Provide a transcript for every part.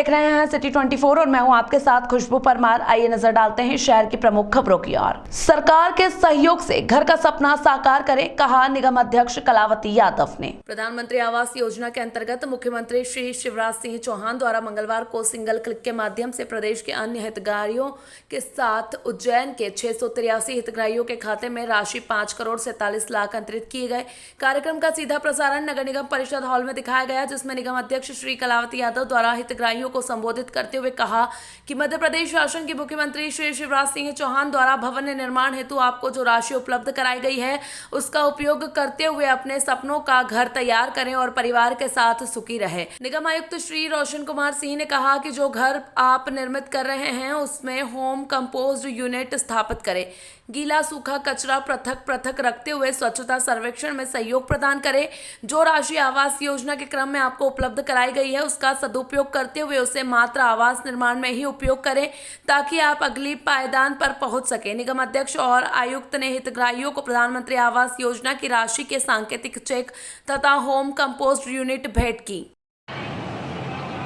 देख रहे हैं सिटी 24 और मैं हूं आपके साथ खुशबू परमार। आइए नजर डालते हैं शहर की प्रमुख खबरों की ओर। सरकार के सहयोग से घर का सपना साकार करें, कहा निगम अध्यक्ष कलावती यादव ने। प्रधानमंत्री आवास योजना के अंतर्गत मुख्यमंत्री श्री शिवराज सिंह चौहान द्वारा मंगलवार को सिंगल क्लिक के माध्यम से प्रदेश के अन्य हितग्राहियों के साथ उज्जैन के 683 हितग्राहियों के खाते में राशि 5 करोड़ 47 लाख अंतरित किए गए। कार्यक्रम का सीधा प्रसारण नगर निगम परिषद हॉल में दिखाया गया, जिसमें निगम अध्यक्ष श्री कलावती यादव द्वारा हितग्राहियों को संबोधित करते हुए कहा कि मध्य प्रदेश शासन के मुख्यमंत्री श्री शिवराज सिंह चौहान द्वारा भवन निर्माण हेतु आपको जो राशि उपलब्ध कराई गई है उसका उपयोग करते हुए अपने सपनों का घर तैयार करें और परिवार के साथ सुखी रहे। निगम आयुक्त श्री रोशन कुमार सिंह ने कहा कि जो घर आप निर्मित कर रहे हैं उसमें होम कंपोस्ट यूनिट स्थापित करें, गीला सूखा कचरा पृथक पृथक रखते हुए स्वच्छता सर्वेक्षण में सहयोग प्रदान करें। जो राशि आवास योजना के क्रम में आपको उपलब्ध कराई गई है उसका सदुपयोग करते हुए उसे मात्र आवास निर्माण में ही उपयोग करें ताकि आप अगली पायदान पर पहुंच सके। निगम अध्यक्ष और आयुक्त ने हितग्राहियों को प्रधानमंत्री आवास योजना की राशि के सांकेतिक चेक तथा होम कंपोस्ट यूनिट भेंट की।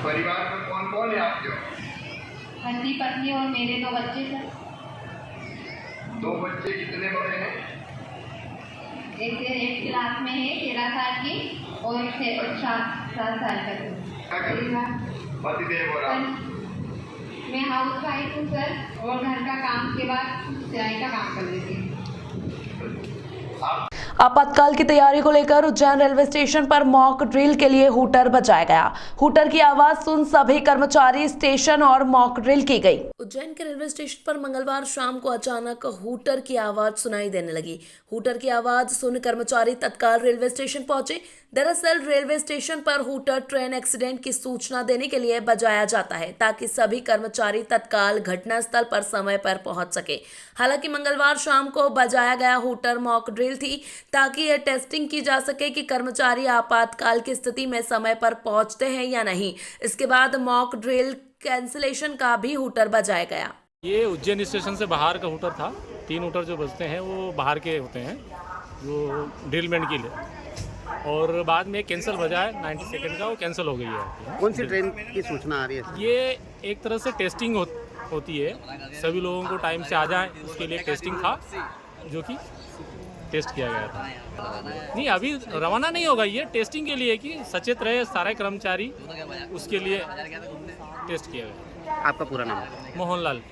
परिवार में कौन कौन है आपके? पति पत्नी और मेरे 2 बच्चे सर। 2 बच्चे कितने बड़े हैं? एक 8 क्लास में है 13 साल की और एक 7 साल का। पतिदेव और आप? मैं हाउस वाइफ हूँ सर और घर का काम के बाद सिलाई का काम कर लेती हूँ। आपातकाल की तैयारी को लेकर उज्जैन रेलवे स्टेशन पर मॉक ड्रिल के लिए हूटर बजाया गया। हूटर की आवाज सुन सभी कर्मचारी स्टेशन और मॉक ड्रिल की गई। उज्जैन के रेलवे स्टेशन पर मंगलवार शाम को अचानक हूटर की आवाज सुनाई देने लगी। हूटर की आवाज सुन कर्मचारी तत्काल रेलवे स्टेशन पहुंचे। दरअसल रेलवे स्टेशन पर हूटर ट्रेन एक्सीडेंट की सूचना देने के लिए बजाया जाता है ताकि सभी कर्मचारी तत्काल घटनास्थल पर समय पर पहुंच सके। हालांकि मंगलवार शाम को बजाया गया हूटर मॉक ड्रिल थी ताकि यह टेस्टिंग की जा सके कि कर्मचारी आपातकाल की स्थिति में समय पर पहुंचते हैं या नहीं। इसके बाद मॉक ड्रिल कैंसिलेशन का भी हूटर बजाया गया। ये उज्जैन स्टेशन से बाहर का हूटर था। 3 हूटर जो बजते हैं वो बाहर के होते हैं, जो ड्रिलमैन के लिए, और बाद में कैंसिल बजा है 90 सेकंड का, वो कैंसिल हो गई है। कौन सी ट्रेन की सूचना आ रही है? ये एक तरह से टेस्टिंग होती है, सभी लोगों को टाइम से आ जाए उसके लिए टेस्टिंग था, जो कि टेस्ट किया गया था। नहीं, अभी रवाना नहीं होगा, ये टेस्टिंग के लिए कि सचेत रहे सारे कर्मचारी, उसके लिए टेस्ट किया गया। आपका पूरा नाम? मोहनलाल।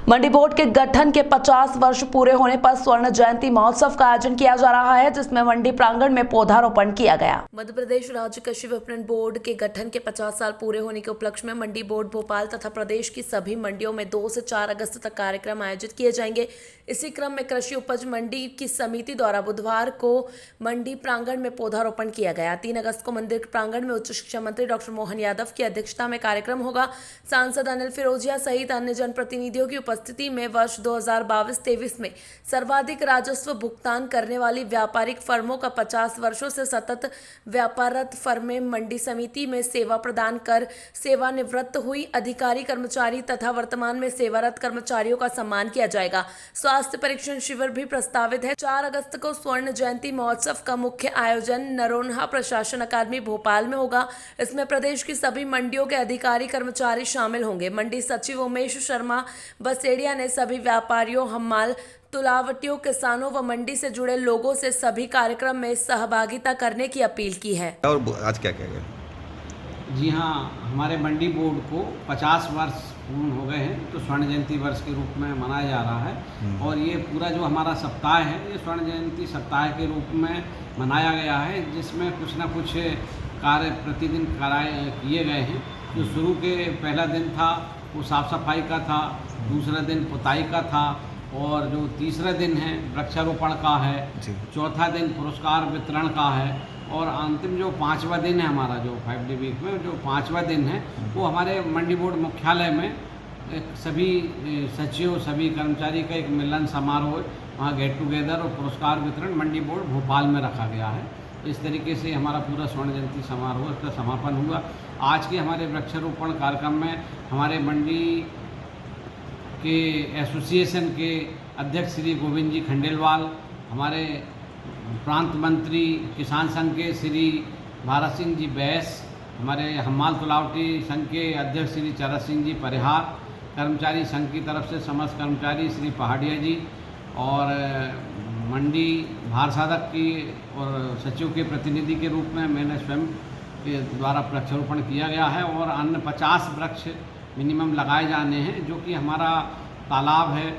मंडी बोर्ड के गठन के 50 वर्ष पूरे होने पर स्वर्ण जयंती महोत्सव का आयोजन किया जा रहा है, जिसमें मंडी प्रांगण में पौधारोपण किया गया। मध्य प्रदेश राज्य कृषि विपणन बोर्ड के गठन के 50 साल पूरे होने के उपलक्ष्य में मंडी बोर्ड भोपाल तथा प्रदेश की सभी मंडियों में 2 से 4 अगस्त तक कार्यक्रम आयोजित किए जाएंगे। इसी क्रम में कृषि उपज मंडी की समिति द्वारा बुधवार को मंडी प्रांगण में पौधारोपण किया गया। 3 अगस्त को मंदिर प्रांगण में उच्च शिक्षा मंत्री डॉक्टर मोहन यादव की अध्यक्षता में कार्यक्रम होगा। सांसद अनिल फिरोजिया सहित अन्य जनप्रतिनिधियों की उपस्थिति में वर्ष 2022-23 में सर्वाधिक राजस्व भुगतान करने वाली व्यापारिक फर्मों का 50 वर्षों से सतत व्यापाररत फर्में मंडी समिति में सेवा प्रदान कर सेवानिवृत्त हुई अधिकारी कर्मचारी तथा वर्तमान में सेवारत कर्मचारियों का सम्मान किया जाएगा। स्वास्थ्य परीक्षण शिविर भी प्रस्तावित है। 4 अगस्त को स्वर्ण जयंती महोत्सव का मुख्य आयोजन नरोन्हा प्रशासन अकादमी भोपाल में होगा। इसमें प्रदेश की सभी मंडियों के अधिकारी कर्मचारी शामिल होंगे। मंडी सचिव उमेश शर्मा बसेड़िया ने सभी व्यापारियों, हम्माल, तुलावटियों, किसानों व मंडी से जुड़े लोगों से सभी कार्यक्रम में सहभागिता करने की अपील की है। और आज क्या क्या गया? जी हाँ, हमारे मंडी बोर्ड को 50 वर्ष पूर्ण हो गए हैं, तो स्वर्ण जयंती वर्ष के रूप में मनाया जा रहा है। और ये पूरा जो हमारा सप्ताह है ये स्वर्ण जयंती सप्ताह के रूप में मनाया गया है, जिसमें कुछ ना कुछ कार्य प्रतिदिन किए गए हैं। जो शुरू के पहला दिन था वो साफ़ सफाई का था, दूसरा दिन पुताई का था, और जो तीसरा दिन है वृक्षारोपण का है, चौथा दिन पुरस्कार वितरण का है, और अंतिम जो 5वां दिन है हमारा जो 5 डे वीक में जो 5वां दिन है वो हमारे मंडी बोर्ड मुख्यालय में सभी सचिव सभी कर्मचारी का एक मिलन समारोह, वहाँ गेट टुगेदर और पुरस्कार वितरण मंडी बोर्ड भोपाल में रखा गया है। इस तरीके से हमारा पूरा स्वर्ण जयंती समारोह का समापन हुआ। आज के हमारे वृक्षारोपण कार्यक्रम में हमारे मंडी के एसोसिएशन के अध्यक्ष श्री गोविंद जी खंडेलवाल, हमारे प्रांत मंत्री किसान संघ के श्री भारत सिंह जी बैस हमारे हम्माल तुलावटी संघ के अध्यक्ष श्री चरत सिंह जी परिहार, कर्मचारी संघ की तरफ से समस्त कर्मचारी श्री पहाड़िया जी और मंडी भार साधक की और सचिव के प्रतिनिधि के रूप में मैंने स्वयं के द्वारा वृक्षारोपण किया गया है और अन्य 50 वृक्ष मिनिमम लगाए जाने हैं, जो कि हमारा तालाब है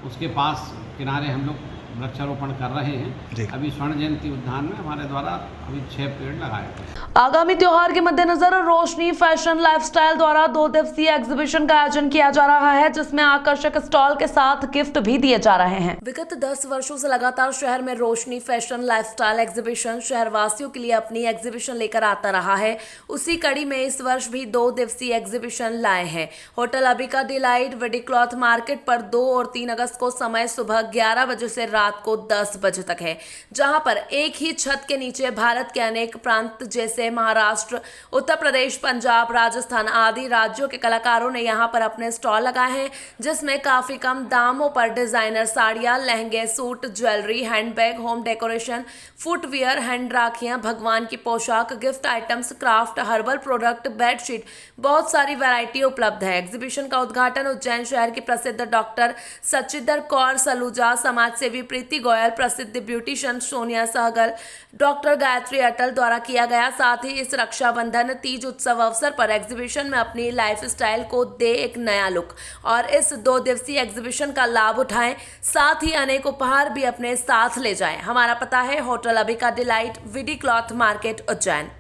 उसके पास किनारे हम लोग वृक्षारोपण कर रहे हैं। अभी स्वर्ण जयंती उद्यान में हमारे द्वारा अभी 6 पेड़ लगाए गए। आगामी त्योहार के मद्देनजर रोशनी फैशन लाइफस्टाइल द्वारा 2 दिवसीय एग्जीबिशन का आयोजन किया जा रहा है, जिसमें आकर्षक स्टॉल के साथ गिफ्ट भी दिए जा रहे हैं। विगत 10 वर्षों से लगातार शहर में रोशनी फैशन लाइफस्टाइल एग्जीबिशन शहरवासियों के लिए अपनी एग्जीबिशन लेकर आता रहा है। उसी कड़ी में इस वर्ष भी 2 दिवसीय एग्जीबिशन लाए हैं। होटल अबिका डिलाइट विडी क्लॉथ मार्केट पर 2 और 3 अगस्त को समय सुबह 11 बजे से रात को 10 बजे तक है, जहां पर एक ही छत के नीचे भारत के अनेक प्रांत जैसे महाराष्ट्र, उत्तर प्रदेश, पंजाब, राजस्थान आदि राज्यों के कलाकारों ने यहां पर अपने स्टॉल लगाए हैं, जिसमें काफी कम दामों पर डिजाइनर साड़ियां, लहंगे, suit, jewellery, handbag, home decoration, footwear, hand राखियां, भगवान की पोशाक, gift items, craft, herbal product, bedsheet, बहुत सारी वैरायटी उपलब्ध है। एग्जीबिशन का उद्घाटन उज्जैन शहर की प्रसिद्ध डॉक्टर सचिदर कौर सलूजा, समाज सेवी प्रीति गोयल, प्रसिद्ध ब्यूटिशियन सोनिया सहगल, डॉक्टर गायत्री अटल द्वारा किया गया। साथ ही इस रक्षाबंधन तीज उत्सव अवसर पर एग्जीबिशन में अपनी लाइफस्टाइल को दे एक नया लुक और इस 2 दिवसीय एग्जीबिशन का लाभ उठाएं, साथ ही अनेक उपहार भी अपने साथ ले जाएं। हमारा पता है होटल अबिका डिलाइट विडी क्लॉथ मार्केट उज्जैन।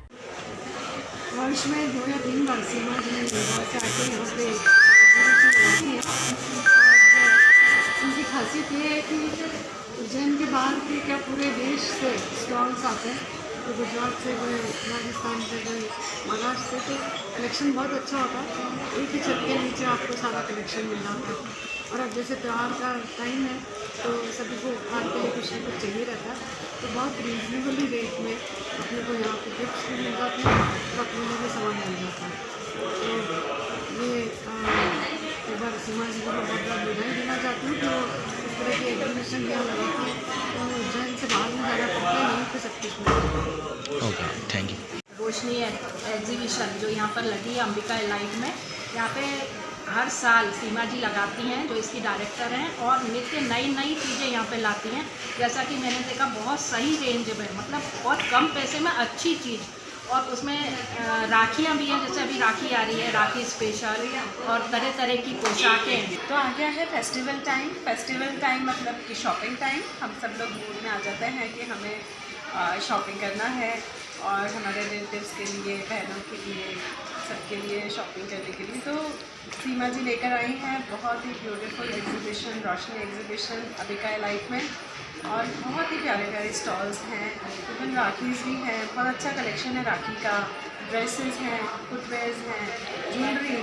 वर्ष में 2 या 3 बार सीमा जी से आके यहाँ पे एग्जीबिशन होती है और उनकी खासियत ये है कि उज्जैन के बाहर के क्या पूरे देश से स्टॉल्स आते हैं, तो गुजरात से कोई, राजस्थान से कोई, महाराष्ट्र से, तो कलेक्शन बहुत अच्छा होता है। एक ही छत के नीचे आपको सारा कलेक्शन मिल जाता है। और अब जैसे त्यौहार का टाइम है तो सभी को उपहार के लिए कुछ न कुछ चाहिए रहता है, तो बहुत रीजनेबली रेट में अपने को यहाँ पे गिफ्ट्स भी मिल जाते हैं और अपने लिए भी सामान मिल जाता है। तो ये एक बार सीमा जी को मैं बहुत बहुत बधाई देना चाहती हूँ कि इस तरह की एग्जीबिशन यहाँ लगाती है, तो उज्जैन से बाहर में जाना पड़ता है, यहीं पर सब कुछ मिलता है। Okay, thank you. Roshni exhibition जो यहाँ पर लगी है अंबिका लाइट में, यहाँ पे हर साल सीमा जी लगाती हैं, जो इसकी डायरेक्टर हैं, और नित्य नई नई चीज़ें यहाँ पे लाती हैं। जैसा कि मैंने देखा बहुत सही रेंज में, मतलब बहुत कम पैसे में अच्छी चीज़, और उसमें राखियाँ भी हैं, जैसे अभी राखी आ रही है, राखी स्पेशल, और तरह तरह की पोशाकें। तो आ गया है फेस्टिवल टाइम। फेस्टिवल टाइम मतलब कि शॉपिंग टाइम। हम सब लोग मूड में आ जाते हैं कि हमें शॉपिंग करना है, और हमारे रिलेटिव्स के लिए, बहनों के लिए, सबके लिए शॉपिंग करने के लिए। तो सीमा जी लेकर आई हैं बहुत ही ब्यूटीफुल एग्जीबिशन, रोशनी एग्जीबिशन अबिका लाइट में, और बहुत ही प्यारे प्यारे स्टॉल्स हैं। इवन राखीज़ भी हैं, बहुत अच्छा कलेक्शन है राखी का, ड्रेसेस हैं, फुटवेयर्स हैं, ज्वेलरी,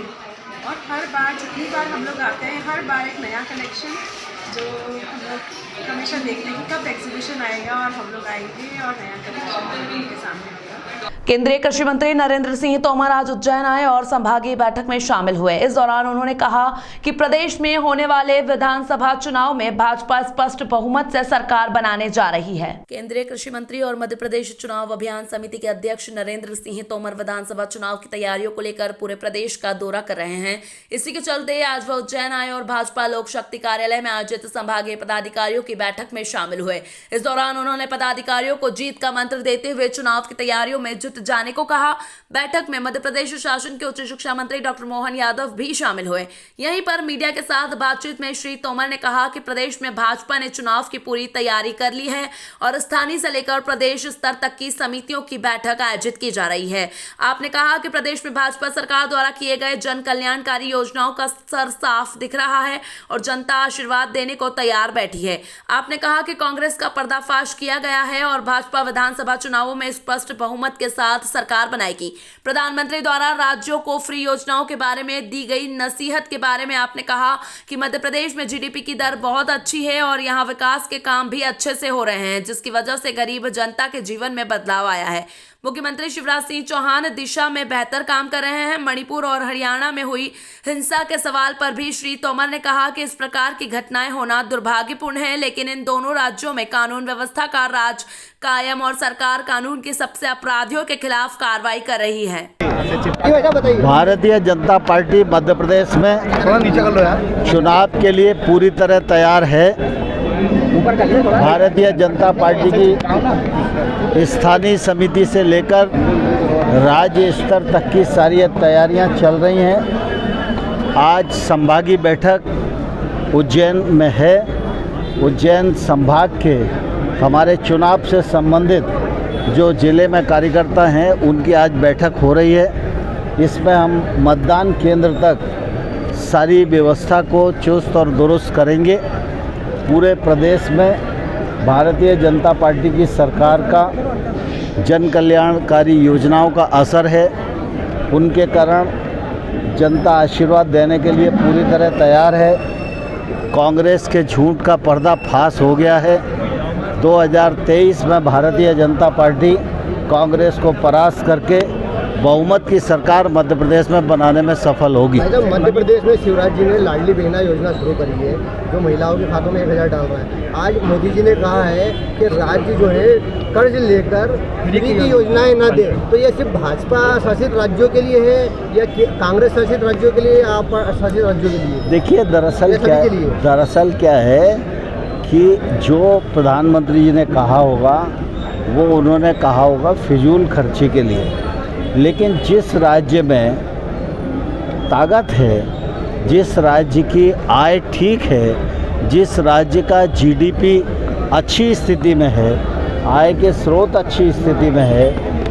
और हर बार जितनी बार हम लोग आते हैं हर बार एक नया कलेक्शन, जो हम लोग हमेशा देखते हैं कि कब एग्जीबिशन आएगा और हम लोग आएंगे और नया कलेक्शन उनके सामने होगा। केंद्रीय कृषि मंत्री नरेंद्र सिंह तोमर आज उज्जैन आए और संभागीय बैठक में शामिल हुए। इस दौरान उन्होंने कहा कि प्रदेश में होने वाले विधानसभा चुनाव में भाजपा स्पष्ट बहुमत से सरकार बनाने जा रही है। केंद्रीय कृषि मंत्री और मध्य प्रदेश चुनाव अभियान समिति के अध्यक्ष नरेंद्र सिंह तोमर विधानसभा चुनाव की तैयारियों को लेकर पूरे प्रदेश का दौरा कर रहे हैं। इसी के चलते आज वह उज्जैन आए और भाजपा लोक शक्ति कार्यालय में आयोजित संभागीय पदाधिकारियों की बैठक में शामिल हुए। इस दौरान उन्होंने पदाधिकारियों को जीत का मंत्र देते हुए चुनाव की तैयारियों में जुट जाने को कहा। बैठक में मध्य प्रदेश शासन के उच्च शिक्षा मंत्री डॉक्टर मोहन यादव भी शामिल हुए। यहीं पर मीडिया के साथ बातचीत में श्री तोमर ने कहा कि प्रदेश में भाजपा ने चुनाव की पूरी तैयारी कर ली है और स्थानीय से लेकर प्रदेश स्तर तक की समितियों की बैठक आयोजित की जा रही है। आपने कहा कि प्रदेश में भाजपा सरकार द्वारा किए गए जन कल्याणकारी योजनाओं का स्तर साफ दिख रहा है और जनता आशीर्वाद देने को तैयार बैठी है। आपने कहा कि कांग्रेस का पर्दाफाश किया गया है और भाजपा विधानसभा चुनावों में स्पष्ट बहुमत के साथ सरकार बनाएगी। प्रधानमंत्री द्वारा राज्यों को फ्री योजनाओं के बारे में दी गई नसीहत के बारे में आपने कहा कि मध्य प्रदेश में जीडीपी की दर बहुत अच्छी है और यहां विकास के काम भी अच्छे से हो रहे हैं, जिसकी वजह से गरीब जनता के जीवन में बदलाव आया है। मुख्यमंत्री शिवराज सिंह चौहान दिशा में बेहतर काम कर रहे हैं। मणिपुर और हरियाणा में हुई हिंसा के सवाल पर भी श्री तोमर ने कहा कि इस प्रकार की घटनाएं होना दुर्भाग्यपूर्ण है, लेकिन इन दोनों राज्यों में कानून व्यवस्था का राज कायम और सरकार कानून के सबसे अपराधियों के खिलाफ कार्रवाई कर रही है। भारतीय जनता पार्टी मध्य प्रदेश में चुनाव के लिए पूरी तरह तैयार है। भारतीय जनता पार्टी की स्थानीय समिति से लेकर राज्य स्तर तक की सारी तैयारियां चल रही हैं। आज संभागीय बैठक उज्जैन में है। उज्जैन संभाग के हमारे चुनाव से संबंधित जो ज़िले में कार्यकर्ता हैं उनकी आज बैठक हो रही है। इसमें हम मतदान केंद्र तक सारी व्यवस्था को चुस्त और दुरुस्त करेंगे। पूरे प्रदेश में भारतीय जनता पार्टी की सरकार का जन कल्याणकारी योजनाओं का असर है। उनके कारण जनता आशीर्वाद देने के लिए पूरी तरह तैयार है। कांग्रेस के झूठ का पर्दाफाश हो गया है। 2023 में भारतीय जनता पार्टी कांग्रेस को परास्त करके बहुमत की सरकार मध्य प्रदेश में बनाने में सफल होगी। मध्य प्रदेश में शिवराज जी ने लाडली बहना योजना शुरू करी है, जो महिलाओं के खातों में 1000 डाल रहा है। आज मोदी जी ने कहा है कि राज्य जो है कर्ज लेकर फ्री की योजनाएं न दे, तो ये सिर्फ भाजपा शासित राज्यों के लिए है या कांग्रेस शासित राज्यों के लिए, आप शासित राज्यों के लिए? देखिए, दरअसल क्या है कि जो प्रधानमंत्री जी ने कहा होगा वो उन्होंने कहा होगा फिजूल खर्ची के लिए, लेकिन जिस राज्य में ताकत है, जिस राज्य की आय ठीक है, जिस राज्य का जीडीपी अच्छी स्थिति में है, आय के स्रोत अच्छी स्थिति में है,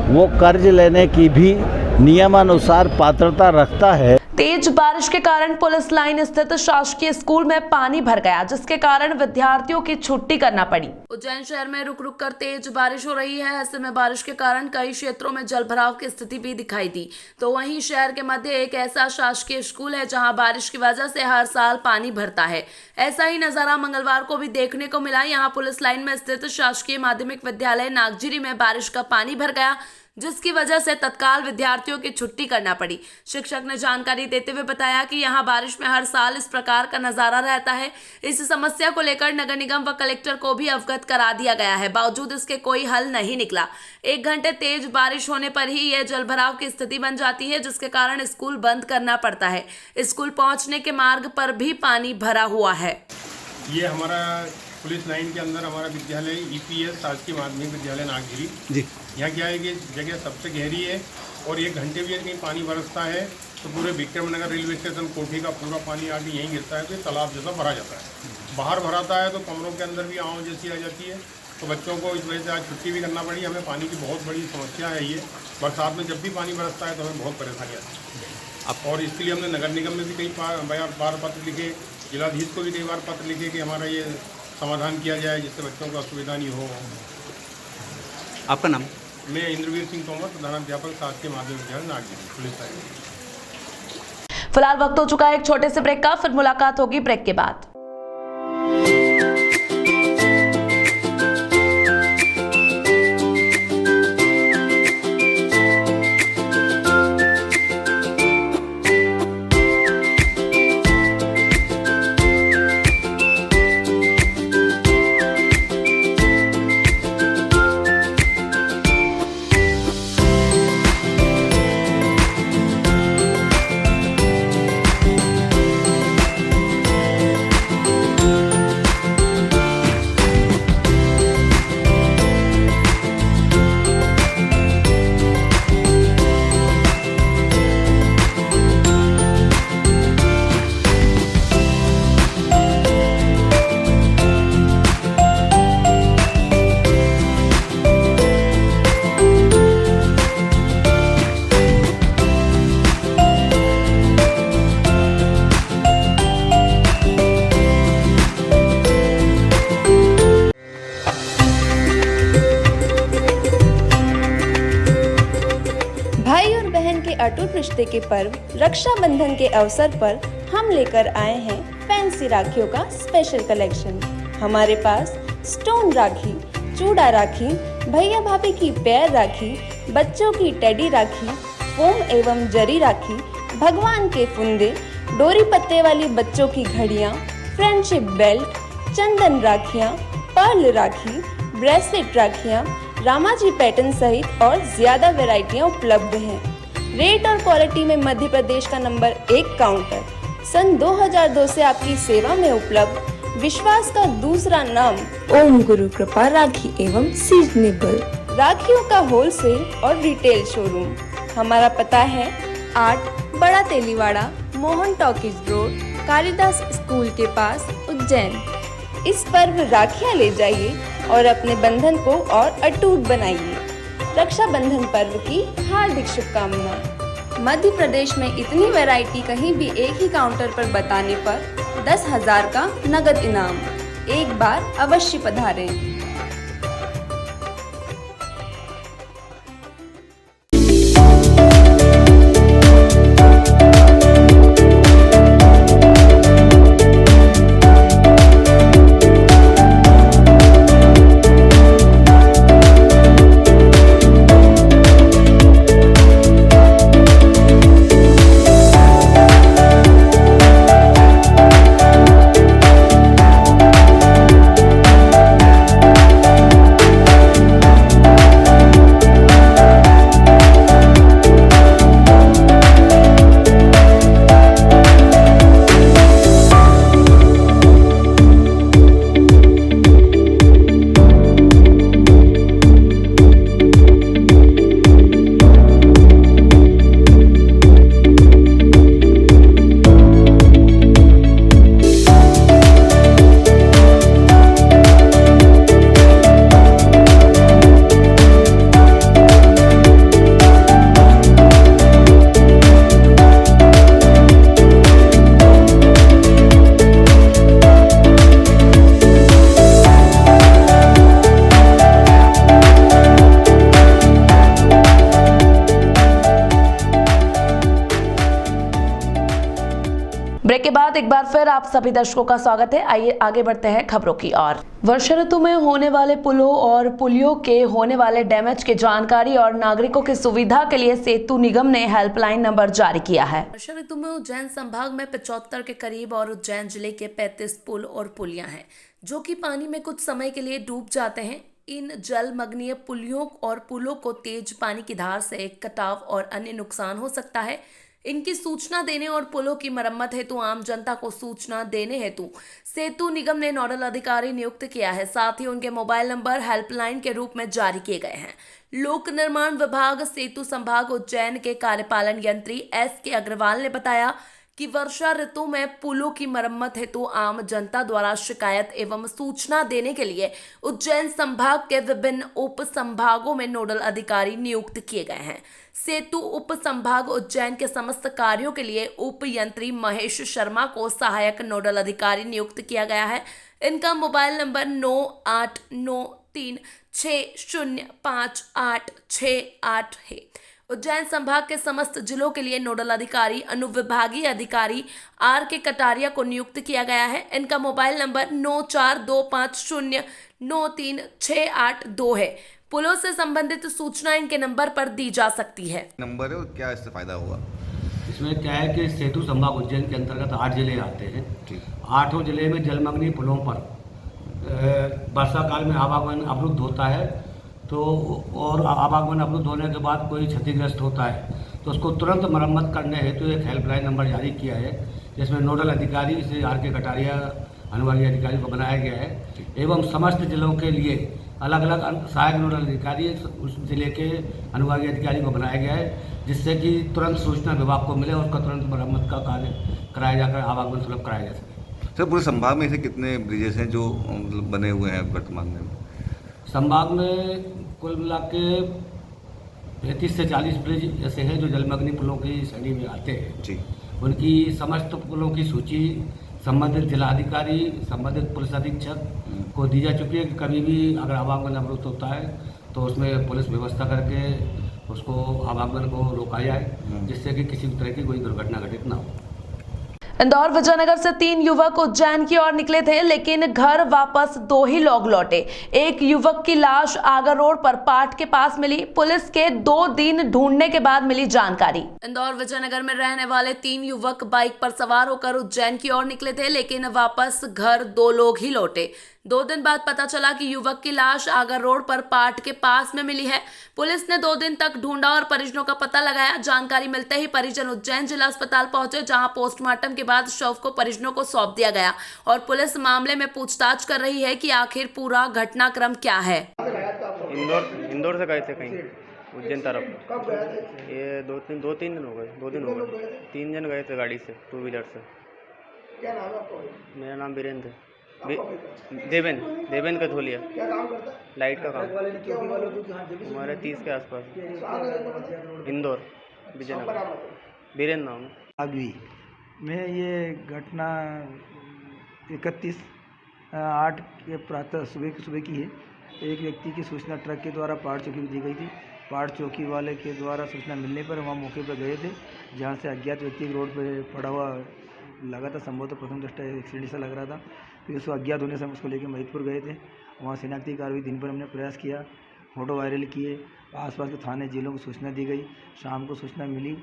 वो कर्ज लेने की भी नियमानुसार पात्रता रखता है। तेज बारिश के कारण पुलिस लाइन स्थित शासकीय स्कूल में पानी भर गया, जिसके कारण विद्यार्थियों की छुट्टी करना पड़ी। उज्जैन शहर में रुक रुक कर तेज बारिश हो रही है। ऐसे में बारिश के कारण कई क्षेत्रों में जलभराव की स्थिति भी दिखाई दी। तो वहीं शहर के मध्य एक ऐसा शासकीय स्कूल है जहां बारिश की वजह से हर साल पानी भरता है। ऐसा ही नजारा मंगलवार को भी देखने को मिला। यहाँ पुलिस लाइन में स्थित शासकीय माध्यमिक विद्यालय नागजिरी में बारिश का पानी भर गया, जिसकी वजह से तत्काल विद्यार्थियों की छुट्टी करना पड़ी। शिक्षक ने जानकारी देते हुए बताया कि यहां बारिश में हर साल इस प्रकार का नजारा रहता है। इस समस्या को लेकर नगर निगम व कलेक्टर को भी अवगत करा दिया गया है, बावजूद इसके कोई हल नहीं निकला। 1 घंटे तेज बारिश होने पर ही यह जलभराव की स्थिति बन जाती है, जिसके कारण स्कूल बंद करना पड़ता है। स्कूल पहुंचने के मार्ग पर भी पानी भरा हुआ है। ये हमारा पुलिस लाइन के अंदर हमारा विद्यालय EPS शासकीय माध्यमिक विद्यालय नागजिरी जी। यहाँ क्या है कि जगह सबसे गहरी है और 1 घंटे भी कहीं पानी बरसता है तो पूरे विक्रमनगर रेलवे स्टेशन कोठी का पूरा पानी आके यहीं गिरता है, तो ये तालाब जैसा भरा जाता है। बाहर भराता है तो कमरों के अंदर भी आँव जैसी आ जाती है, तो बच्चों को इस वजह से आज छुट्टी भी करना पड़ी। हमें पानी की बहुत बड़ी समस्या है। ये बरसात में जब भी पानी बरसता है तो हमें बहुत परेशानी आती है। और इसके लिए हमने नगर निगम में भी कई बार पत्र लिखे, जिलाधीश को भी कई बार पत्र लिखे कि हमारा ये समाधान किया जाए जिससे बच्चों को असुविधा नहीं हो। आपका नाम? मैं इंद्रवीर सिंह तोमर, प्रधानाध्यापक शासकीय माध्यमिक विद्यालय नागजिरी पुलिस लाइन। फिलहाल वक्त हो चुका है एक छोटे से ब्रेक का, फिर मुलाकात होगी ब्रेक के बाद। अटूट रिश्ते के पर्व रक्षाबंधन के अवसर पर हम लेकर आए हैं फैंसी राखियों का स्पेशल कलेक्शन। हमारे पास स्टोन राखी, चूड़ा राखी, भैया भाभी की पैर राखी, बच्चों की टेडी राखी, फोम एवं जरी राखी, भगवान के फुंदे, डोरी पत्ते वाली बच्चों की घड़ियाँ, फ्रेंडशिप बेल्ट, चंदन राखियाँ, पर्ल राखी, ब्रेसलेट राखियाँ, रामाजी पैटर्न सहित और ज़्यादा वैरायटियाँ उपलब्ध हैं। रेट और क्वालिटी में मध्य प्रदेश का नंबर 1 काउंटर। सन 2002 से आपकी सेवा में उपलब्ध विश्वास का दूसरा नाम ओम गुरु कृपा राखी एवं सीजनेबल राखियों का होलसेल और रिटेल शोरूम। हमारा पता है 8 Bada Teliwada, Mohan talkies road, Kalidas school के पास, उज्जैन। इस पर्व राखियाँ ले जाइए और अपने बंधन को और अटूट बनाइए। रक्षाबंधन पर्व की हार्दिक शुभकामनाएं। मध्य प्रदेश में इतनी वैरायटी कहीं भी एक ही काउंटर पर बताने पर 10,000 का नगद इनाम। एक बार अवश्य पधारें। ब्रेक के बाद एक बार फिर आप सभी दर्शकों का स्वागत है। आइए आगे बढ़ते हैं खबरों की ओर। वर्षा ऋतु में होने वाले पुलों और पुलियों के होने वाले डैमेज की जानकारी और नागरिकों की सुविधा के लिए सेतु निगम ने हेल्पलाइन नंबर जारी किया है। वर्षा ऋतु में उज्जैन संभाग में 75 के करीब और उज्जैन जिले के 35 पुल और पुलियां हैं जो कि पानी में कुछ समय के लिए डूब जाते हैं। इन जलमग्नीय पुलियों और पुलों को तेज पानी की धार से कटाव और अन्य नुकसान हो सकता है। इनकी सूचना देने और पुलों की मरम्मत हेतु आम जनता को सूचना देने हेतु सेतु निगम ने नोडल अधिकारी नियुक्त किया है। साथ ही उनके मोबाइल नंबर हेल्पलाइन के रूप में जारी किए गए हैं। लोक निर्माण विभाग सेतु संभाग उज्जैन के कार्यपालन यंत्री SK अग्रवाल ने बताया कि वर्षा ऋतु में पुलों की मरम्मत हेतु आम जनता द्वारा शिकायत एवं सूचना देने के लिए उज्जैन संभाग के विभिन्न उप संभागों में नोडल अधिकारी नियुक्त किए गए हैं। सेतु उप संभाग उज्जैन के समस्त कार्यों के लिए उप यंत्री महेश शर्मा को सहायक नोडल अधिकारी नियुक्त किया गया है। इनका मोबाइल नंबर 9893605868 है। उज्जैन संभाग के समस्त जिलों के लिए नोडल अधिकारी अनुविभागीय अधिकारी RK कटारिया को नियुक्त किया गया है। इनका मोबाइल नंबर 9425093682 है। पुलों से संबंधित सूचना इनके नंबर पर दी जा सकती है। नंबर है और क्या इससे फायदा हुआ? इसमें क्या है कि सेतु संभाग उज्जैन के अंतर्गत 8 जिले आते हैं। 8 जिले में जलमग्नी पुलों पर वर्षा काल में आवागमन अवरुद्ध होता है तो और आवागमन अवरुद्ध होने के बाद कोई क्षतिग्रस्त होता है तो उसको तुरंत मरम्मत करने हेतु एक हेल्पलाइन नंबर जारी किया है जिसमें नोडल अधिकारी से RK कटारिया अनुभागीय अधिकारी को बनाया गया है एवं समस्त जिलों के लिए अलग अलग सहायक नोडल अधिकारी उस जिले के अनुभागीय अधिकारी को बनाया गया है जिससे कि तुरंत सूचना विभाग को मिले और उसका तुरंत मरम्मत का कार्य कराया जाकर आवागमन सुलभ कराया जा सके। सर पूरे संभाग में ऐसे कितने ब्रिजेस हैं जो बने हुए हैं वर्तमान में? संभाग में कुल मिला के 35 से 40 ब्रिज ऐसे हैं जो जलमग्नी पुलों की श्रेणी में आते हैं। जी। उनकी समस्त पुलों की सूची संबंधित जिलाधिकारी संबंधित पुलिस अधीक्षक को दी जा चुकी है कि कभी भी अगर आवागमन अवरुद्ध होता है तो उसमें पुलिस व्यवस्था करके उसको आवागमन को रोका जाए जिससे कि किसी तरह की कोई दुर्घटना घटित ना हो। इंदौर विजयनगर से 3 युवक उज्जैन की ओर निकले थे, लेकिन घर वापस 2 ही लोग लौटे। एक युवक की लाश आगर रोड पर पाट के पास मिली। पुलिस के 2 दिन ढूंढने के बाद मिली जानकारी। इंदौर विजयनगर में रहने वाले 3 युवक बाइक पर सवार होकर उज्जैन की ओर निकले थे, लेकिन वापस घर 2 लोग ही लौटे। 2 दिन बाद पता चला कि युवक की लाश आगर रोड पर पाट के पास में मिली है। पुलिस ने 2 दिन तक ढूंढा और परिजनों का पता लगाया। जानकारी मिलते ही परिजन उज्जैन जिला अस्पताल पहुंचे, जहां पोस्टमार्टम के बाद शव को परिजनों को सौंप दिया गया और पुलिस मामले में पूछताछ कर रही है कि आखिर पूरा घटनाक्रम क्या है। इंदौर से गए थे कहीं उज्जैन तरफ। ये 2-3 दिन हो गए। 2 दिन हो गए। 3 जन गए थे गाड़ी से, 2 व्हीलर से। क्या नाम है आपका? मेरा नाम वीरेंद्र देवेन कथोलिया। क्या काम करता है? लाइट का काम। हमारे 30 के आसपास। इंदौर विजयनगर। वीरेंद्र नाम। अभी मैं ये घटना 31/8 के प्रातः सुबह की है। एक व्यक्ति की सूचना ट्रक के द्वारा पहाड़ चौकी को दी गई थी। पहाड़ चौकी वाले के द्वारा सूचना मिलने पर वहाँ मौके पर गए थे, जहाँ से अज्ञात व्यक्ति रोड पर पड़ा हुआ लगा था। संभवतः प्रथम दृष्टया एक्सीडेंट सा लग रहा था। फिर उसको अज्ञात होने से हम उसको लेकर महिदपुर गए थे। वहाँ शिनाख्ती कार्रवाई दिन भर हमने प्रयास किया, फोटो वायरल किए, आसपास के थाने जिलों को सूचना दी गई। शाम को सूचना मिली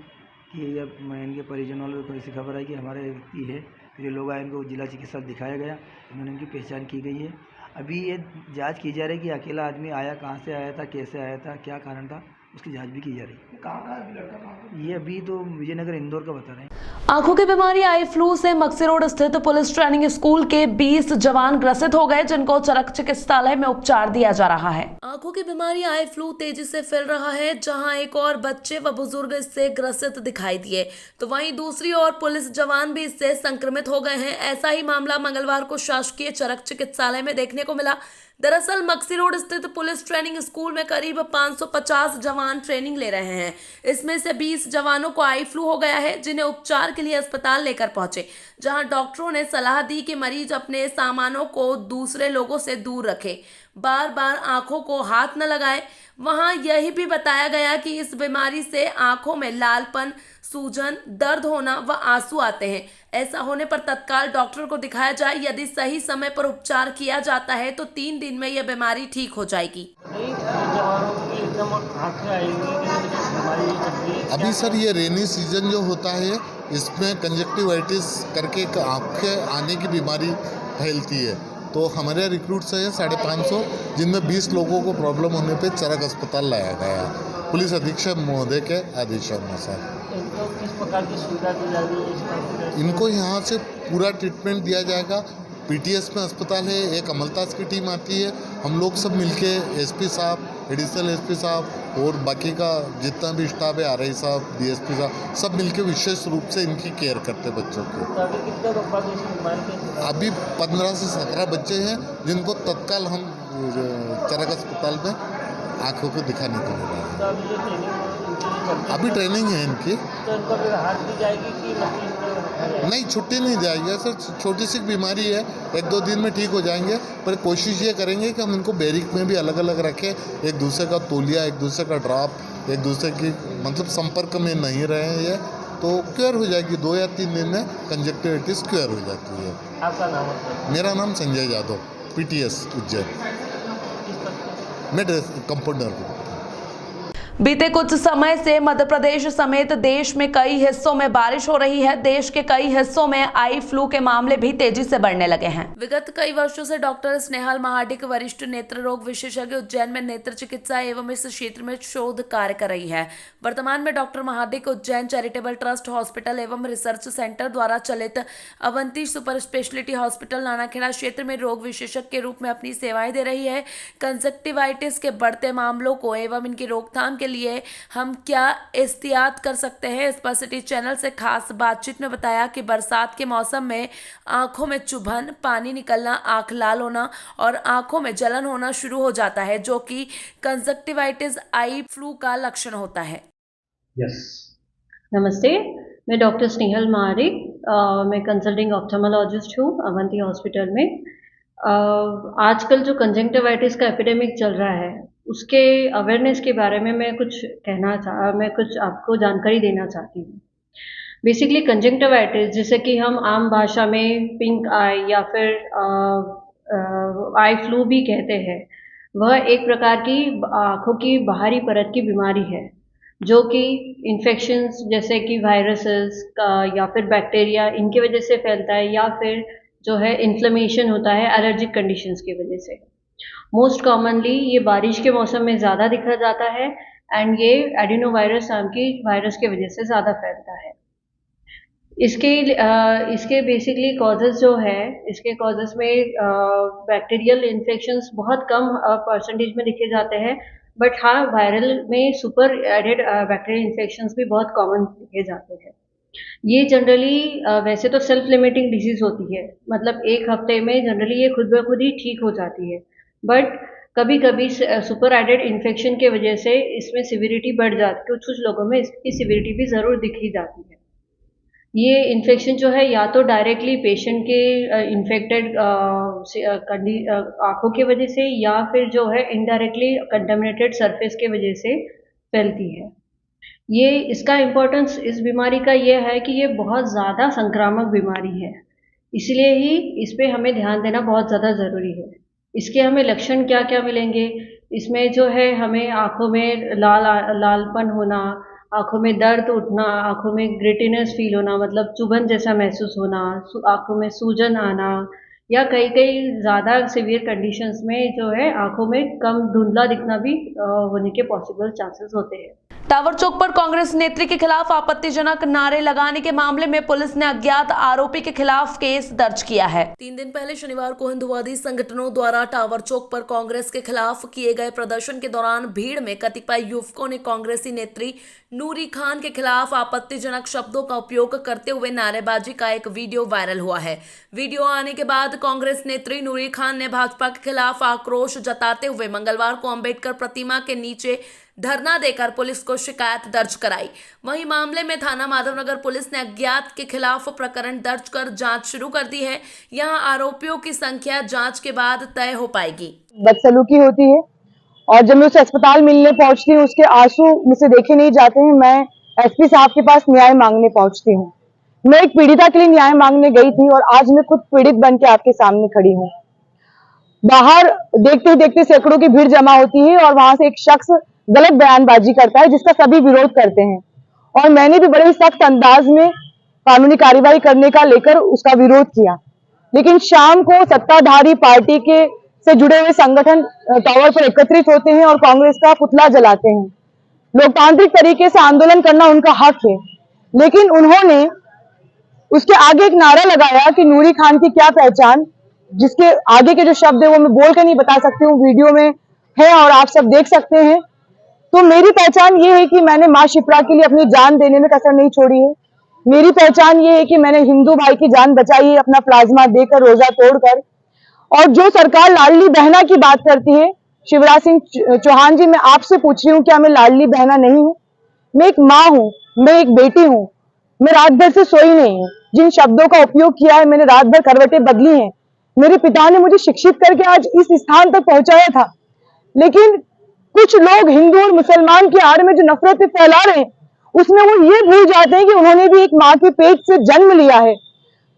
कि ये इनके परिजनों वालों को ऐसी खबर आई कि हमारे व्यक्ति है। फिर ये लोग आए, इनको जिला चिकित्सा दिखाया गया। इन्होंने इनकी पहचान की गई है। अभी ये जांच की जा रही है कि अकेला आदमी आया, कहाँ से आया था, कैसे आया था, क्या कारण था, उसकी जांच भी की जा रही है। ये अभी तो विजयनगर इंदौर का बता रहे हैं। आंखों की बीमारी आई फ्लू से मक्सी रोड स्थित पुलिस ट्रेनिंग स्कूल के 20 जवान ग्रसित हो गए, जिनको चरक चिकित्सालय में उपचार दिया जा रहा है। आंखों की बीमारी आई फ्लू तेजी से फैल रहा है, जहां एक और बच्चे व बुजुर्ग इससे ग्रसित दिखाई दिए, तो वहीं दूसरी ओर पुलिस जवान भी इससे संक्रमित हो गए हैं। ऐसा ही मामला मंगलवार को शासकीय चरक चिकित्सालय में देखने को मिला। दरअसल मक्सी रोड स्थित पुलिस ट्रेनिंग स्कूल में करीब 550 जवान ट्रेनिंग ले रहे हैं। इसमें से 20 जवानों को आई फ्लू हो गया है, जिन्हें उपचार के लिए अस्पताल लेकर पहुंचे, जहां डॉक्टरों ने सलाह दी कि मरीज अपने सामानों को दूसरे लोगों से दूर रखे, बार बार आंखों को हाथ न लगाए। वहां यही भी बताया गया कि इस बीमारी से आंखों में लालपन, सूजन, दर्द होना व आंसू आते हैं। ऐसा होने पर तत्काल डॉक्टर को दिखाया जाए। यदि सही समय पर उपचार किया जाता है तो 3 दिन में यह बीमारी ठीक हो जाएगी। अभी सर ये रेनी सीजन जो होता है, इसमें कंजक्टिवाइटिस करके एक आँखें आने की बीमारी फैलती है। तो हमारे रिक्रूट्स हैं 550, जिनमें 20 लोगों को प्रॉब्लम होने पे चरक अस्पताल लाया गया, पुलिस अधीक्षक महोदय के आदेशानुसार। इनको किस प्रकार की सुविधा दी जाएगी? इनको यहाँ से पूरा ट्रीटमेंट दिया जाएगा। पीटीएस में अस्पताल है, एक अमलताज की टीम आती है, हम लोग सब मिलके एसपी साहब, एडिशनल एसपी साहब और बाकी का जितना भी स्टाफ है, आरआई साहब, डीएसपी साहब, सब मिलके विशेष रूप से इनकी केयर करते हैं बच्चों की। तो अभी कितने लोग बाकी इस बीमारी के? अभी 15 से 17 बच्चे हैं, जिनको तत्काल हम चरक अस्पताल में आँखों को दिखाने को मिला है। तो अभी ये ट्रेनिंग अभी ट्रेनिंग है इनकी। तो इनको फिर हाथ दी जाएगी कि नहीं, छुट्टी नहीं जाएगी सर। छोटी सी बीमारी है, 1-2 दिन में ठीक हो जाएंगे, पर कोशिश ये करेंगे कि हम इनको बैरिक में भी अलग अलग रखें, एक दूसरे का तौलिया, एक दूसरे का ड्रॉप, एक दूसरे की मतलब संपर्क में नहीं रहे ये, तो क्योर हो जाएगी। 2 या 3 दिन में कंजक्टिविटिस क्योर हो जाती है। आपका नाम है? मेरा नाम संजय यादव, पीटीएस उज्जैन। मैं कंपाउंडर हूँ। बीते कुछ समय से मध्य प्रदेश समेत देश में कई हिस्सों में बारिश हो रही है। देश के कई हिस्सों में आई फ्लू के मामले भी तेजी से बढ़ने लगे हैं। विगत कई वर्षों से डॉक्टर स्नेहल महाडिक, वरिष्ठ नेत्र रोग विशेषज्ञ, उज्जैन में नेत्र चिकित्सा एवं इस क्षेत्र में शोध कार्य कर रही है। वर्तमान में doctor Mahadik Ujjain charitable trust hospital एवं रिसर्च सेंटर द्वारा चलित Avanti super speciality hospital Nanakheda क्षेत्र में रोग विशेषज्ञ के रूप में अपनी सेवाएं दे रही है। कंजक्टिवाइटिस के बढ़ते मामलों को एवं इनकी रोकथाम के लिए हम क्या एहतियात कर सकते हैं, इस पर सिटी चैनल से खास बातचीत में बताया कि बरसात के मौसम में आंखों में चुभन, पानी निकलना, आंख लाल होना और आंखों में जलन होना शुरू हो जाता है, जो कि कंजक्टिवाइटिस आई फ्लू का लक्षण होता है। नमस्ते, मैं डॉक्टर स्नेहल महाडिक, मैं कंसल्टिंग ऑप्थेमोलॉजिस्ट हूँ अवंती हॉस्पिटल में। आजकल जो कंजक्टिवाइटिस का एपिडेमिक चल रहा है, उसके अवेयरनेस के बारे में मैं कुछ आपको जानकारी देना चाहती हूँ। बेसिकली कंजंक्टिवाइटिस, जिसे कि हम आम भाषा में पिंक आई या फिर आई फ्लू भी कहते हैं, वह एक प्रकार की आँखों की बाहरी परत की बीमारी है जो कि इन्फेक्शंस जैसे कि वायरसेस का या फिर बैक्टीरिया इनकी वजह से फैलता है, या फिर जो है इन्फ्लेमेशन होता है एलर्जिक कंडीशंस की वजह से। मोस्ट कॉमनली ये बारिश के मौसम में ज़्यादा दिखा जाता है एंड ये एडिनोवायरस नाम की वायरस की वजह से ज़्यादा फैलता है। इसके बेसिकली कॉजेज़ जो है, इसके कॉजेज़ में बैक्टीरियल इन्फेक्शंस बहुत कम परसेंटेज में दिखे जाते हैं, बट हाँ वायरल में सुपर एडेड बैक्टीरियल इन्फेक्शंस भी बहुत कॉमन दिखे जाते हैं। ये जनरली वैसे तो सेल्फ लिमिटिंग डिजीज़ होती है, मतलब एक हफ्ते में जनरली ये खुद ब खुद ही ठीक हो जाती है, बट कभी कभी सुपर एडेड इन्फेक्शन के वजह से इसमें सिविरिटी बढ़ जाती है। कुछ लोगों में इसकी सिविरिटी भी ज़रूर दिखी जाती है। ये इन्फेक्शन जो है या तो डायरेक्टली पेशेंट के इन्फेक्टेड आँखों की वजह से या फिर जो है इनडायरेक्टली कंटामिनेटेड सरफेस के वजह से फैलती है। ये इसका इम्पोर्टेंस इस बीमारी का ये है कि ये बहुत ज़्यादा संक्रामक बीमारी है, इसलिए ही इस पे हमें ध्यान देना बहुत ज़्यादा ज़रूरी है। इसके हमें लक्षण क्या क्या मिलेंगे, इसमें जो है हमें आँखों में लालपन होना, आँखों में दर्द उठना, आँखों में ग्रिटिनेस फील होना मतलब चुभन जैसा महसूस होना, आँखों में सूजन आना, या कई ज़्यादा सीवियर कंडीशंस में जो है आँखों में कम धुंधला दिखना भी होने के पॉसिबल चांसेस होते हैं। टावर चौक पर कांग्रेस नेत्री के खिलाफ आपत्तिजनक नारे लगाने के मामले में पुलिस ने अज्ञात आरोपी के खिलाफ केस दर्ज किया है। 3 दिन पहले शनिवार को हिंदुवादी संगठनों द्वारा टावर चौक पर कांग्रेस के खिलाफ किए गए प्रदर्शन के दौरान भीड़ में कतिपय युवकों ने कांग्रेसी नेत्री नूरी खान के खिलाफ आपत्तिजनक शब्दों का उपयोग करते हुए नारेबाजी का एक वीडियो वायरल हुआ है। वीडियो आने के बाद कांग्रेस नेत्री नूरी खान ने भाजपा के खिलाफ आक्रोश जताते हुए मंगलवार को अंबेडकर प्रतिमा के नीचे धरना देकर पुलिस को शिकायत दर्ज कराई। वहीं मामले में थाना माधवनगर पुलिस ने अज्ञात के खिलाफ प्रकरण दर्ज कर जांच शुरू कर दी है। यहां आरोपियों की संख्या जांच के बाद तय हो पाएगी। बदसलूकी होती है और जब मैं उसे अस्पताल मिलने पहुंचती हूँ उसके आंसू मुझसे देखे नहीं जाते हैं। मैं एसपी साहब के पास न्याय मांगने पहुंचती हूँ। मैं एक पीड़िता के लिए न्याय मांगने गई थी और आज मैं खुद पीड़ित बन के आपके सामने खड़ी हूँ। बाहर देखते ही देखते सैकड़ों की भीड़ जमा होती है और वहां से एक शख्स गलत बयानबाजी करता है जिसका सभी विरोध करते हैं, और मैंने भी बड़े सख्त अंदाज में कानूनी कार्रवाई करने का लेकर उसका विरोध किया। लेकिन शाम को सत्ताधारी पार्टी के से जुड़े हुए संगठन टावर पर एकत्रित होते हैं और कांग्रेस का पुतला जलाते हैं। लोकतांत्रिक तरीके से आंदोलन करना उनका हक है, लेकिन उन्होंने उसके आगे एक नारा लगाया कि नूरी खान की क्या पहचान, जिसके आगे के जो शब्द है वो मैं बोल कर नहीं बता सकती हूँ, वीडियो में है और आप सब देख सकते हैं। तो मेरी पहचान ये है कि मैंने माँ शिप्रा के लिए अपनी जान देने में कसर नहीं छोड़ी है। मेरी पहचान ये है कि मैंने हिंदू भाई की जान बचाई है अपना प्लाज्मा देकर, रोजा तोड़कर। और जो सरकार लाडली बहना की बात करती है, शिवराज सिंह चौहान जी, मैं आपसे पूछ रही हूँ क्या मैं लाडली बहना नहीं हूँ? मैं एक माँ हूँ, मैं एक बेटी हूँ, मैं रात भर से सोई नहीं हूँ। जिन शब्दों का उपयोग किया है मैंने रात भर करवटें बदली हैं। मेरे पिता ने मुझे शिक्षित करके आज इस स्थान तक पहुंचाया था, लेकिन कुछ लोग हिंदू और मुसलमान की आड़ में जो नफरतें फैला रहे हैं उसमें वो ये भूल जाते हैं कि उन्होंने भी एक माँ के पेट से जन्म लिया है।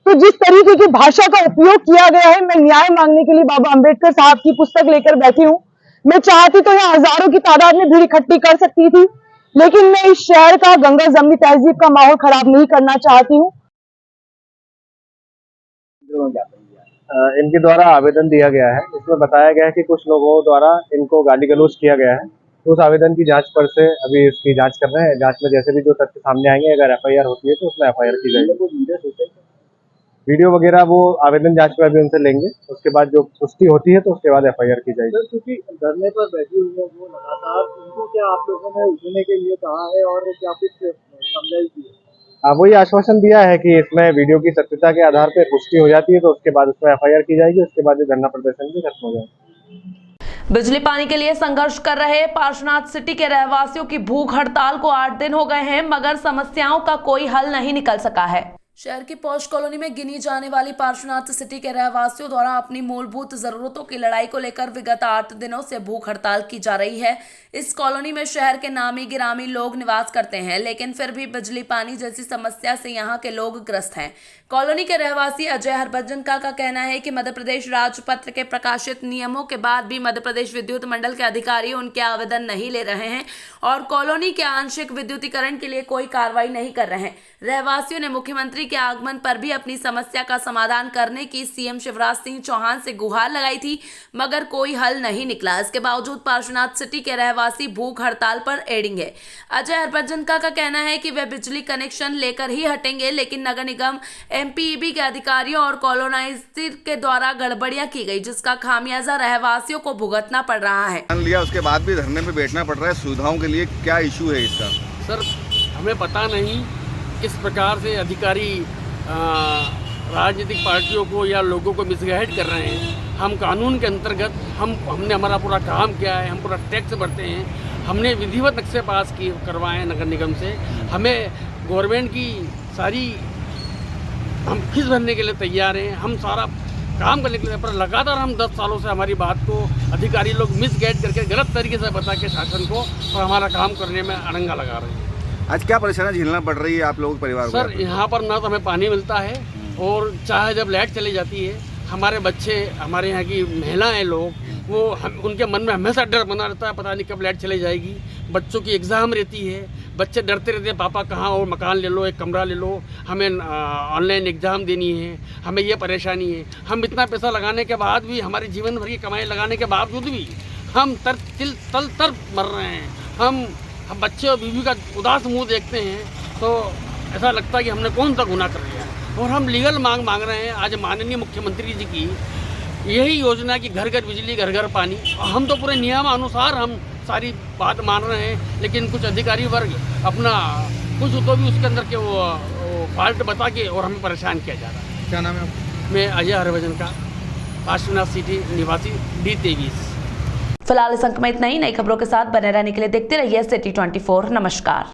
तो जिस तरीके की भाषा का उपयोग किया गया है, मैं न्याय मांगने के लिए बाबा अंबेडकर साहब की पुस्तक लेकर बैठी हूँ। मैं चाहती तो यहाँ हजारों की तादाद में भीड़ इकट्ठी कर सकती थी, लेकिन मैं इस शहर का गंगा जमनी तहजीब का माहौल खराब नहीं करना चाहती हूँ। इनके द्वारा आवेदन दिया गया है, इसमें बताया गया है कि कुछ लोगों द्वारा इनको गाली गलौज किया गया है। तो उस आवेदन की जांच पर से अभी इसकी जांच कर रहे हैं। जांच में जैसे भी जो तथ्य सामने आएंगे, अगर एफआईआर होती है तो उसमें एफआईआर की जाएगी। वीडियो वगैरह वो आवेदन जांच में अभी उनसे लेंगे, उसके बाद जो पुष्टि होती है तो उसके बाद एफआईआर की जाएगी। क्योंकि धरने पर बैठी हुई है वो लगातार, उनको क्या आप लोगों ने उठने के लिए कहा है और क्या कुछ समझाई की है? वही आश्वासन दिया है कि इसमें वीडियो की सत्यता के आधार पर पुष्टि हो जाती है तो उसके बाद उसमें एफआईआर की जाएगी, उसके बाद धरना प्रदर्शन भी खत्म हो जाएगा। बिजली पानी के लिए संघर्ष कर रहे पार्श्वनाथ सिटी के रहवासियों की भूख हड़ताल को 8 दिन हो गए हैं, मगर समस्याओं का कोई हल नहीं निकल सका है। शहर की पॉश कॉलोनी में गिनी जाने वाली पार्श्वनाथ सिटी के रहवासियों द्वारा अपनी मूलभूत जरूरतों की लड़ाई को लेकर विगत 8 दिनों से भूख हड़ताल की जा रही है। इस कॉलोनी में शहर के नामी गिरामी लोग निवास करते हैं, लेकिन फिर भी बिजली पानी जैसी समस्या से यहाँ के लोग ग्रस्त हैं। कॉलोनी के रहवासी अजय हरभजन का कहना है कि मध्य प्रदेश राजपत्र के प्रकाशित नियमों के बाद भी मध्य प्रदेश विद्युत मंडल के अधिकारी उनके आवेदन नहीं ले रहे हैं और कॉलोनी के आंशिक विद्युतीकरण के लिए कोई कार्रवाई नहीं कर रहे हैं। रहवासियों ने मुख्यमंत्री के आगमन पर भी अपनी समस्या का समाधान करने की सीएम शिवराज सिंह चौहान से गुहार लगाई थी, मगर कोई हल नहीं निकला। इसके बावजूद पार्श्वनाथ सिटी के रहवासी भूख हड़ताल पर एड़ेंगे। अजय हरभजन का कहना है कि वे बिजली कनेक्शन लेकर ही हटेंगे, लेकिन नगर निगम एमपीईबी के अधिकारियों और कॉलोनाइजर के द्वारा गड़बड़ियां की गई, जिसका खामियाजा रहवासियों को भुगतना पड़ रहा है। लिया उसके बाद भी धरने में बैठना पड़ रहा है। सुविधाओं के लिए क्या इशू है इसका? सर, हमें पता नहीं किस प्रकार से अधिकारी राजनीतिक पार्टियों को या लोगों को मिसगाइड कर रहे हैं। हम कानून के अंतर्गत हमने हमारा पूरा काम किया है, हम पूरा टैक्स भरते हैं, हमने विधिवत नक्शे पास करवाए हैं नगर निगम से। हमें गवर्नमेंट की सारी हम फीस भरने के लिए तैयार हैं, हम सारा काम करने के लिए, पर लगातार हम 10 सालों से हमारी बात को अधिकारी लोग मिसगाइड करके गलत तरीके से बता के शासन को और हमारा काम करने में अड़ंगा लगा रहे हैं। आज क्या परेशानी झेलना पड़ रही है आप लोगों के परिवार को? सर, यहाँ पर ना तो हमें पानी मिलता है और चाहे जब लाइट चली जाती है, हमारे बच्चे, हमारे यहाँ की महिलाएं लोग, वो उनके मन में हमेशा डर बना रहता है, पता नहीं कब लाइट चली जाएगी। बच्चों की एग्ज़ाम रहती है, बच्चे डरते रहते हैं, पापा कहाँ हो, मकान ले लो, एक कमरा ले लो, हमें ऑनलाइन एग्ज़ाम देनी है, हमें ये परेशानी है। हम इतना पैसा लगाने के बाद भी, हमारे जीवन भर की कमाई लगाने के बावजूद भी हम तल मर रहे हैं। हम बच्चे और बीवी का उदास मुंह देखते हैं तो ऐसा लगता है कि हमने कौन सा गुनाह कर लिया है। और हम लीगल मांग रहे हैं आज माननीय मुख्यमंत्री जी की, यही योजना कि घर घर बिजली, घर घर पानी। हम तो पूरे नियमानुसार हम सारी बात मान रहे हैं, लेकिन कुछ अधिकारी वर्ग अपना कुछ तो भी उसके अंदर के वो फॉल्ट बता के और हमें परेशान किया जा रहा है। क्या नाम है आपका? मैं अजय हरभजन का, पार्श्वनाथ सिटी निवासी, D23। फिलहाल इस अंक में इतना ही। नई खबरों के साथ बने रहने के लिए देखते रहिए सिटी 24। नमस्कार।